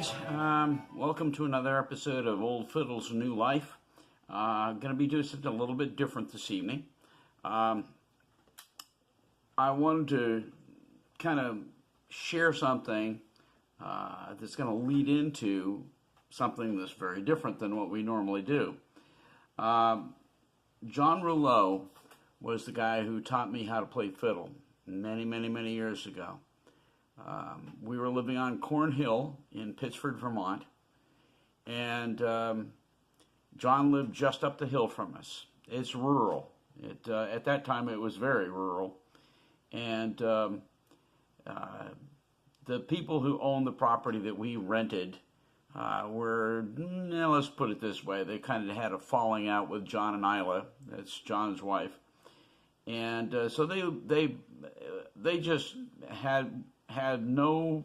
guys, welcome to another episode of Old Fiddle's New Life. Going to be doing something a little bit different this evening. I wanted to kind of share something that's going to lead into something that's very different than what we normally do. John Rouleau was the guy who taught me how to play fiddle many years ago. We were living on Corn Hill in Pittsford, Vermont, and John lived just up the hill from us. It's rural. At that time, it was very rural, and the people who owned the property that we rented were, let's put it this way, they kind of had a falling out with John and Isla. That's John's wife, and so they just had no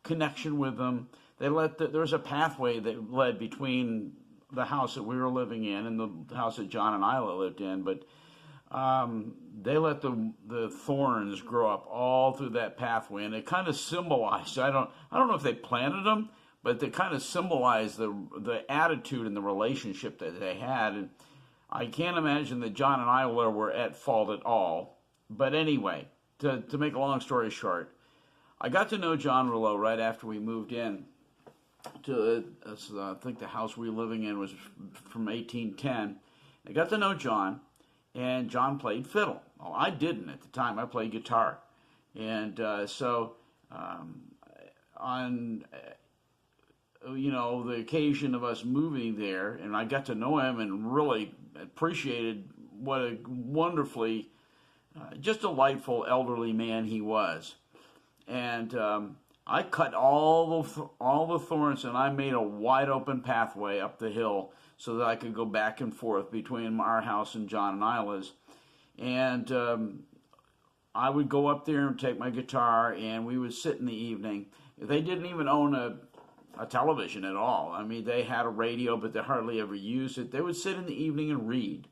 connection with them. There was a pathway that led between the house that we were living in and the house that John and Isla lived in, but they let the thorns grow up all through that pathway, and it kind of symbolized, I don't know if they planted them, but they kind of symbolized the attitude and the relationship that they had. And I can't imagine that John and Isla were at fault at all. But anyway, to make a long story short, I got to know John Rouleau right after we moved in to, I think the house we were living in was from 1810. I got to know John, and John played fiddle. Well, I didn't at the time. I played guitar. And so on the occasion of us moving there, and I got to know him and really appreciated what a wonderfully, just delightful elderly man he was. And I cut all the thorns, and I made a wide open pathway up the hill so that I could go back and forth between our house and John and Isla's. And I would go up there and take my guitar, and we would sit in the evening. They didn't even own a television at all. I mean, they had a radio, but they hardly ever used it. They would sit in the evening and read.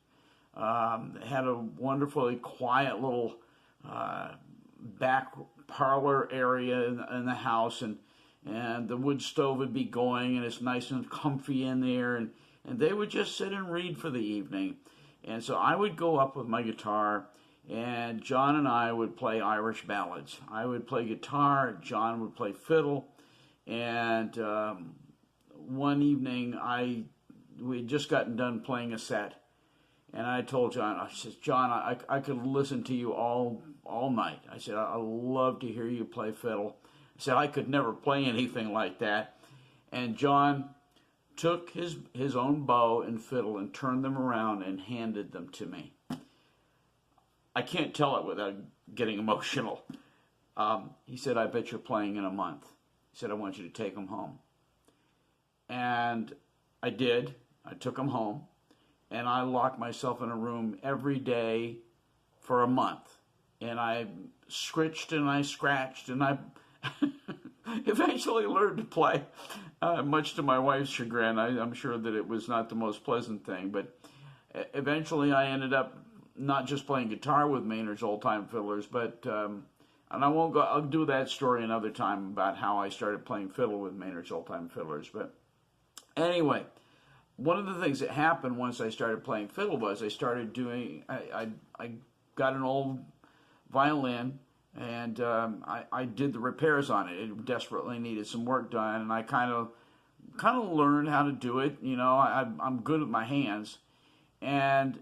They had a wonderfully quiet little back parlor area in the house, and the wood stove would be going, and it's nice and comfy in there, and they would just sit and read for the evening. And so I would go up with my guitar, and John and I would play Irish ballads. I would play guitar, John would play fiddle, and one evening we had just gotten done playing a set, and I told John, I said, John, I could listen to you all night. I said, I love to hear you play fiddle. I said, I could never play anything like that. And John took his own bow and fiddle and turned them around and handed them to me. I can't tell it without getting emotional. He said, I bet you're playing in a month. He said, I want you to take them home. And I did. I took them home. And I locked myself in a room every day for a month. And I scritched and I scratched, and I eventually learned to play, much to my wife's chagrin. I'm sure that it was not the most pleasant thing, but eventually I ended up not just playing guitar with Maynard's Old Time Fiddlers, but, and I'll do that story another time about how I started playing fiddle with Maynard's Old Time Fiddlers. But anyway, one of the things that happened once I started playing fiddle was I started doing, I got an old violin, and I did the repairs on it. It desperately needed some work done, and I kind of learned how to do it. I'm good with my hands, and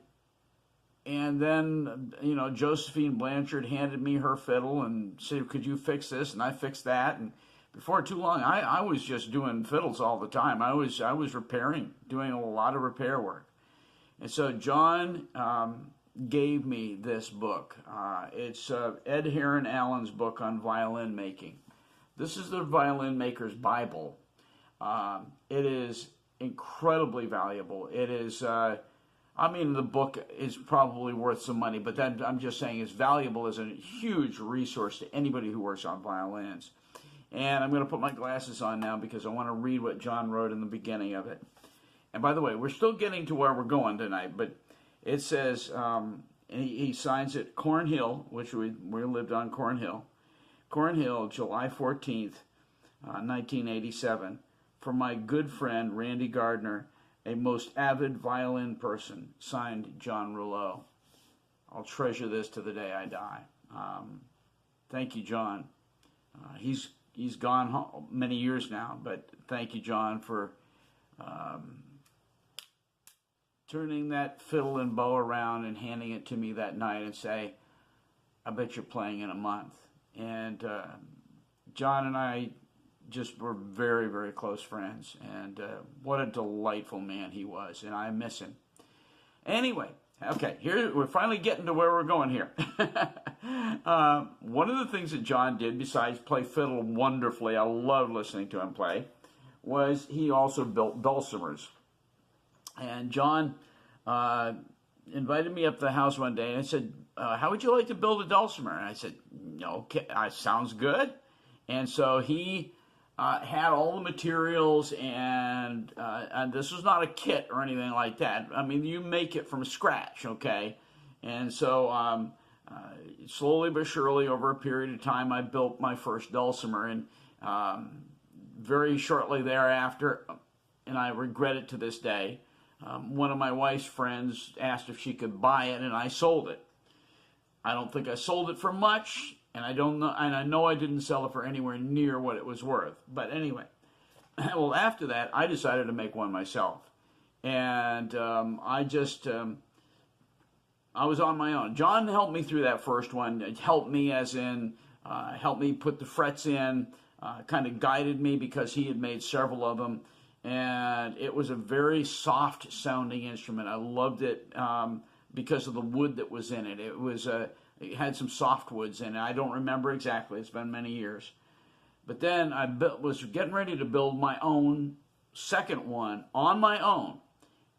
then Josephine Blanchard handed me her fiddle and said, "Could you fix this?" And I fixed that, and before too long, I was just doing fiddles all the time. I was repairing, doing a lot of repair work, and so John gave me this book. It's Ed Heron Allen's book on violin making. This is the violin maker's Bible. It is incredibly valuable. It is, the book is probably worth some money, but I'm just saying it's valuable as a huge resource to anybody who works on violins. And I'm going to put my glasses on now because I want to read what John wrote in the beginning of it. And by the way, we're still getting to where we're going tonight, but it says, he signs it Corn Hill, which we lived on Corn Hill. Corn Hill, July 14th, 1987. from my good friend Randy Gardner, a most avid violin person, signed John Rouleau. I'll treasure this to the day I die. Thank you, John. He's gone home many years now, but thank you, John, for turning that fiddle and bow around and handing it to me that night and say, I bet you're playing in a month. And John and I just were very, very close friends. And what a delightful man he was, and I miss him. Anyway, okay, here we're finally getting to where we're going here. One of the things that John did, besides play fiddle wonderfully, I love listening to him play, was he also built dulcimers. And John invited me up to the house one day and said, how would you like to build a dulcimer? And I said, okay, sounds good. And so he had all the materials, and this was not a kit or anything like that. I mean, you make it from scratch, okay? And so slowly but surely, over a period of time, I built my first dulcimer, and very shortly thereafter, and I regret it to this day, one of my wife's friends asked if she could buy it, and I sold it. I don't think I sold it for much, and I know I didn't sell it for anywhere near what it was worth. But anyway, well, after that, I decided to make one myself, and I was on my own. John helped me through that first one. It helped me as in helped me put the frets in, kind of guided me because he had made several of them. And it was a very soft sounding instrument. I loved it because of the wood that was in it. It had some soft woods in it. I don't remember exactly. It's been many years. But then I was getting ready to build my own second one on my own.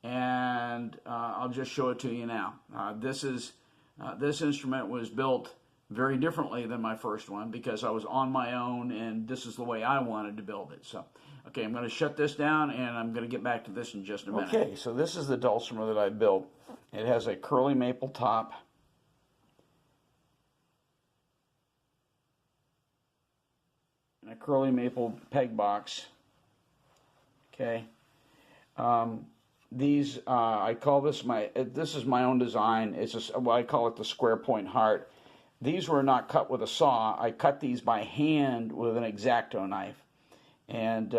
And I'll just show it to you now. This instrument was built very differently than my first one because I was on my own, and this is the way I wanted to build it. So, okay, I'm going to shut this down, and I'm going to get back to this in just a minute. Okay, so this is the dulcimer that I built. It has a curly maple top. And a curly maple peg box. Okay. These, I call this this is my own design. It's I call it the square point heart. These were not cut with a saw. I cut these by hand with an X-Acto knife. And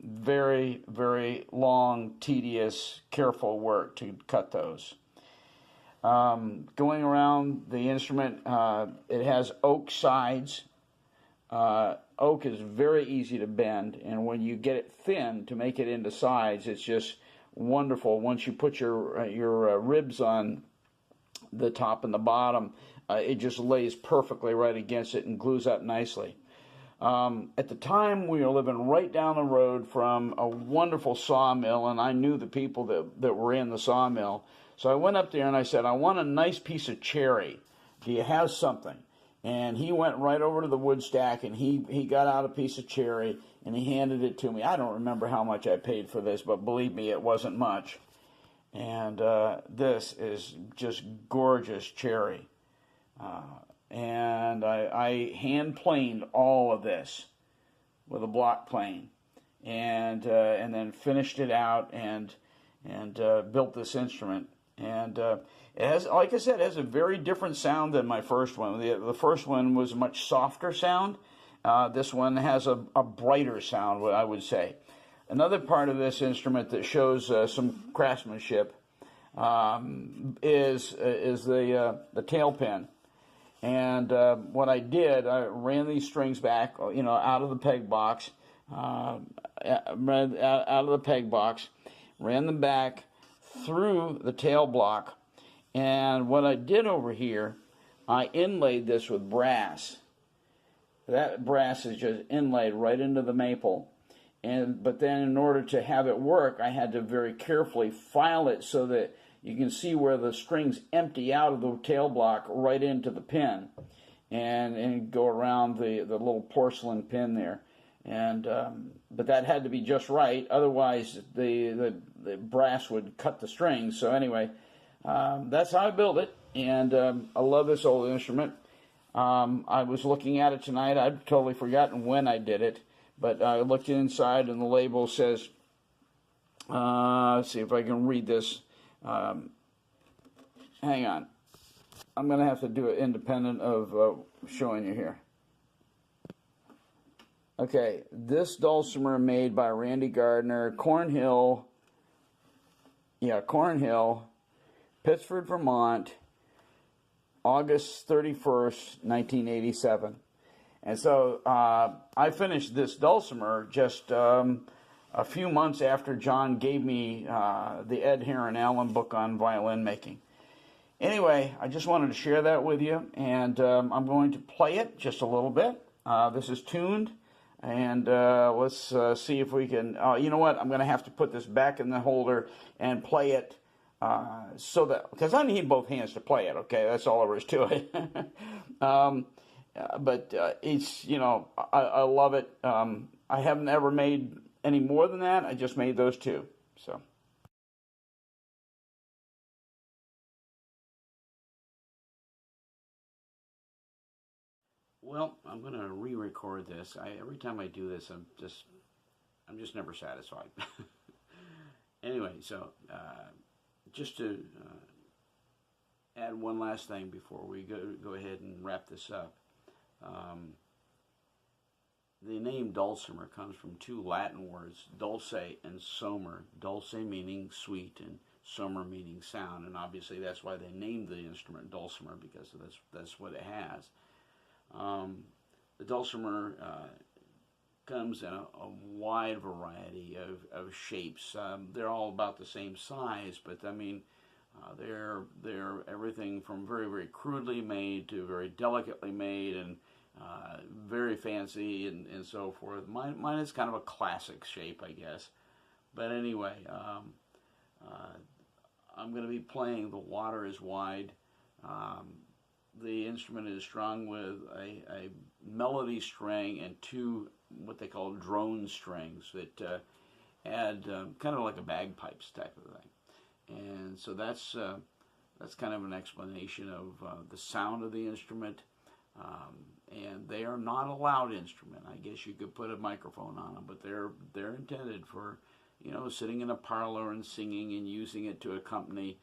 very, very long, tedious, careful work to cut those. Going around the instrument, it has oak sides. Oak is very easy to bend, and when you get it thin to make it into sides, it's just wonderful. Once you put your ribs on the top and the bottom, it just lays perfectly right against it and glues up nicely. At the time, we were living right down the road from a wonderful sawmill, and I knew the people that were in the sawmill. So I went up there and I said, I want a nice piece of cherry. Do you have something? And he went right over to the wood stack, and he got out a piece of cherry, and he handed it to me. I don't remember how much I paid for this, but believe me, it wasn't much. And this is just gorgeous cherry. And I hand-planed all of this with a block plane, and then finished it out and built this instrument. And it has, like I said, it has a very different sound than my first one. The first one was a much softer sound. This one has a brighter sound, I would say. Another part of this instrument that shows some craftsmanship is the tail pin. And what I did, I ran these strings back, out of the peg box, ran them back through the tail block. And what I did over here, I inlaid this with brass. That brass is just inlaid right into the maple. But then in order to have it work, I had to very carefully file it so that you can see where the strings empty out of the tail block right into the pin, and go around the little porcelain pin there. But that had to be just right, otherwise the brass would cut the strings. So anyway, that's how I built it, and I love this old instrument. I was looking at it tonight. I'd totally forgotten when I did it, But I looked inside, and the label says, let's see if I can read this. Hang on. I'm going to have to do it independent of showing you here. Okay, this dulcimer made by Randy Gardner, Cornhill, Pittsford, Vermont, August 31st, 1987. And so I finished this dulcimer just a few months after John gave me the Ed Heron Allen book on violin making. Anyway, I just wanted to share that with you, and I'm going to play it just a little bit. This is tuned, and let's see if we can, you know what, I'm going to have to put this back in the holder and play it so that, because I need both hands to play it, okay, that's all there is to it. But it's, you know, I love it. I haven't ever made any more than that. I just made those two, so. Well, I'm going to re-record this. Every time I do this, I'm just never satisfied. Anyway, so just to add one last thing before we go ahead and wrap this up. The name dulcimer comes from two Latin words, dulce and somer. Dulce meaning sweet and somer meaning sound, and obviously that's why they named the instrument dulcimer, because that's what it has. The dulcimer comes in a wide variety of shapes. They're all about the same size, but I mean, they're everything from very, very crudely made to very delicately made and very fancy and so forth. Mine is kind of a classic shape, I guess. But anyway, I'm going to be playing The Water is Wide. The instrument is strung with a melody string and two what they call drone strings that add kind of like a bagpipes type of thing. And so that's kind of an explanation of the sound of the instrument. And they are not a loud instrument. I guess you could put a microphone on them, but they're intended for, you know, sitting in a parlor and singing and using it to accompany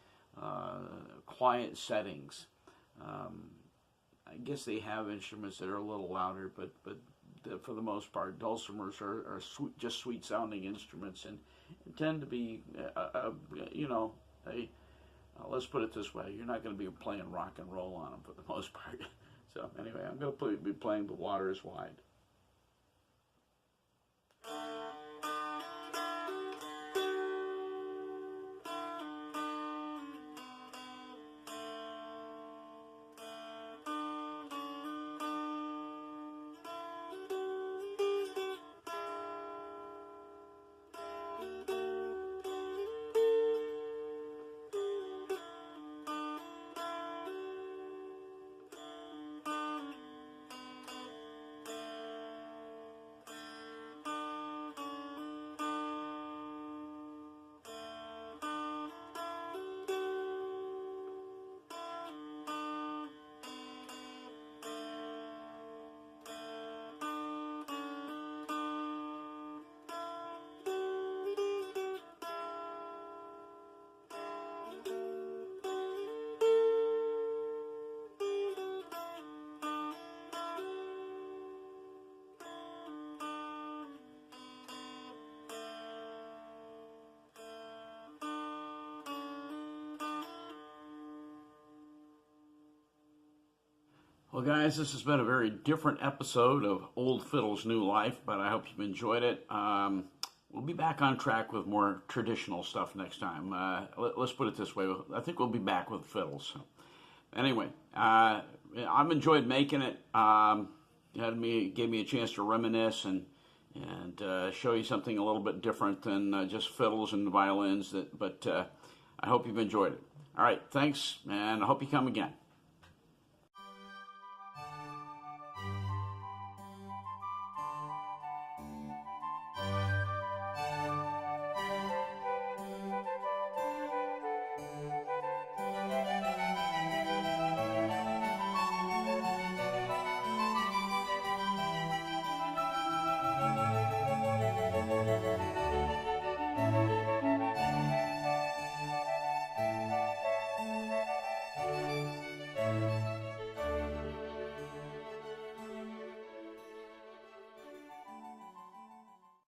quiet settings. I guess they have instruments that are a little louder, but for the most part, dulcimers are just sweet sounding instruments and tend to be, you know, let's put it this way, you're not going to be playing rock and roll on them for the most part. So anyway, I'm going to be playing The Water is Wide. Well, guys, this has been a very different episode of Old Fiddle's New Life, but I hope you've enjoyed it. We'll be back on track with more traditional stuff next time. Let's put it this way. I think we'll be back with fiddles. So, anyway, I've enjoyed making it. Gave me a chance to reminisce and show you something a little bit different than just fiddles and violins. But I hope you've enjoyed it. All right, thanks, and I hope you come again.